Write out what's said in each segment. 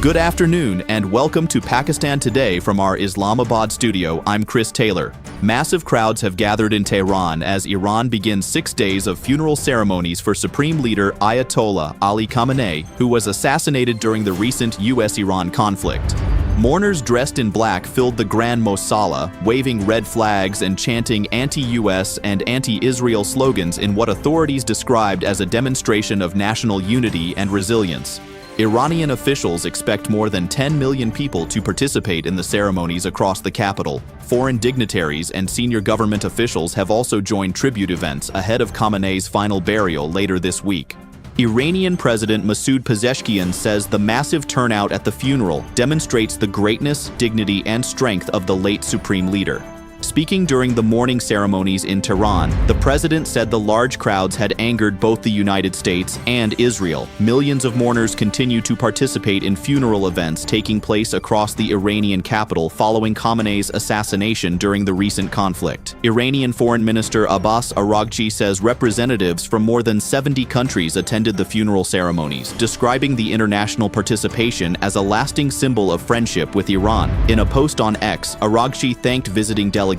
Good afternoon and welcome to Pakistan Today from our Islamabad studio. I'm Chris Taylor. Massive crowds have gathered in Tehran as Iran begins 6 days of funeral ceremonies for Supreme Leader Ayatollah Ali Khamenei, who was assassinated during the recent US-Iran conflict. Mourners dressed in black filled the Grand Mosala, waving red flags and chanting anti-US and anti-Israel slogans in what authorities described as a demonstration of national unity and resilience. Iranian officials expect more than 10 million people to participate in the ceremonies across the capital. Foreign dignitaries and senior government officials have also joined tribute events ahead of Khamenei's final burial later this week. Iranian President Masoud Pezeshkian says the massive turnout at the funeral demonstrates the greatness, dignity, and strength of the late supreme leader. Speaking during the mourning ceremonies in Tehran, the president said the large crowds had angered both the United States and Israel. Millions of mourners continue to participate in funeral events taking place across the Iranian capital following Khamenei's assassination during the recent conflict. Iranian Foreign Minister Abbas Araghchi says representatives from more than 70 countries attended the funeral ceremonies, describing the international participation as a lasting symbol of friendship with Iran. In a post on X, Araghchi thanked visiting delegations,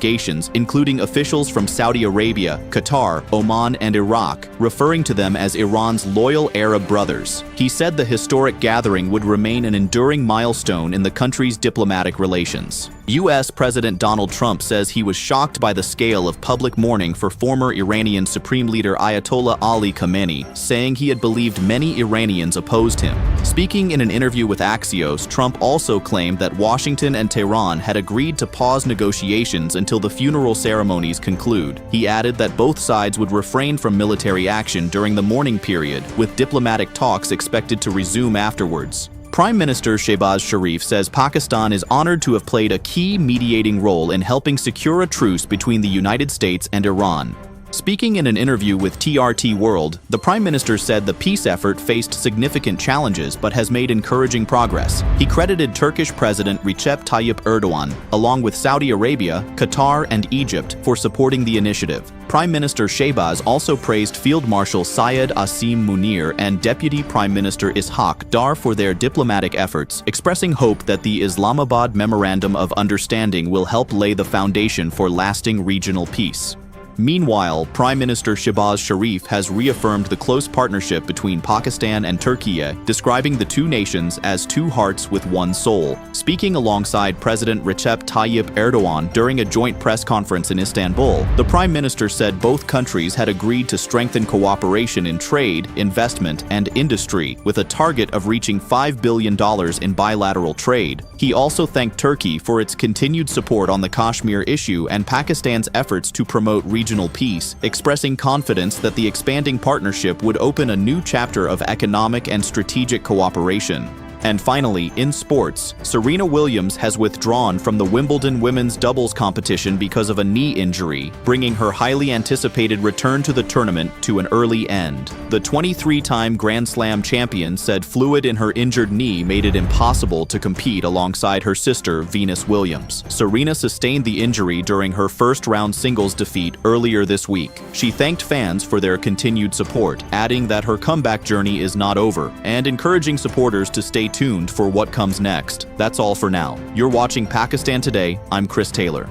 including officials from Saudi Arabia, Qatar, Oman, and Iraq, referring to them as Iran's loyal Arab brothers. He said the historic gathering would remain an enduring milestone in the country's diplomatic relations. U.S. President Donald Trump says he was shocked by the scale of public mourning for former Iranian Supreme Leader Ayatollah Ali Khamenei, saying he had believed many Iranians opposed him. Speaking in an interview with Axios, Trump also claimed that Washington and Tehran had agreed to pause negotiations until the funeral ceremonies conclude. He added that both sides would refrain from military action during the mourning period, with diplomatic talks expected to resume afterwards. Prime Minister Shehbaz Sharif says Pakistan is honored to have played a key mediating role in helping secure a truce between the United States and Iran. Speaking in an interview with TRT World, the Prime Minister said the peace effort faced significant challenges but has made encouraging progress. He credited Turkish President Recep Tayyip Erdogan, along with Saudi Arabia, Qatar, and Egypt, for supporting the initiative. Prime Minister Shehbaz also praised Field Marshal Syed Asim Munir and Deputy Prime Minister Ishaq Dar for their diplomatic efforts, expressing hope that the Islamabad Memorandum of Understanding will help lay the foundation for lasting regional peace. Meanwhile, Prime Minister Shehbaz Sharif has reaffirmed the close partnership between Pakistan and Turkey, describing the two nations as two hearts with one soul. Speaking alongside President Recep Tayyip Erdogan during a joint press conference in Istanbul, the Prime Minister said both countries had agreed to strengthen cooperation in trade, investment, and industry, with a target of reaching $5 billion in bilateral trade. He also thanked Turkey for its continued support on the Kashmir issue and Pakistan's efforts to promote regional peace, expressing confidence that the expanding partnership would open a new chapter of economic and strategic cooperation. And finally, in sports, Serena Williams has withdrawn from the Wimbledon women's doubles competition because of a knee injury, bringing her highly anticipated return to the tournament to an early end. The 23-time Grand Slam champion said fluid in her injured knee made it impossible to compete alongside her sister, Venus Williams. Serena sustained the injury during her first-round singles defeat earlier this week. She thanked fans for their continued support, adding that her comeback journey is not over, and encouraging supporters to stay tuned for what comes next. That's all for now. You're watching Pakistan Today. I'm Chris Taylor.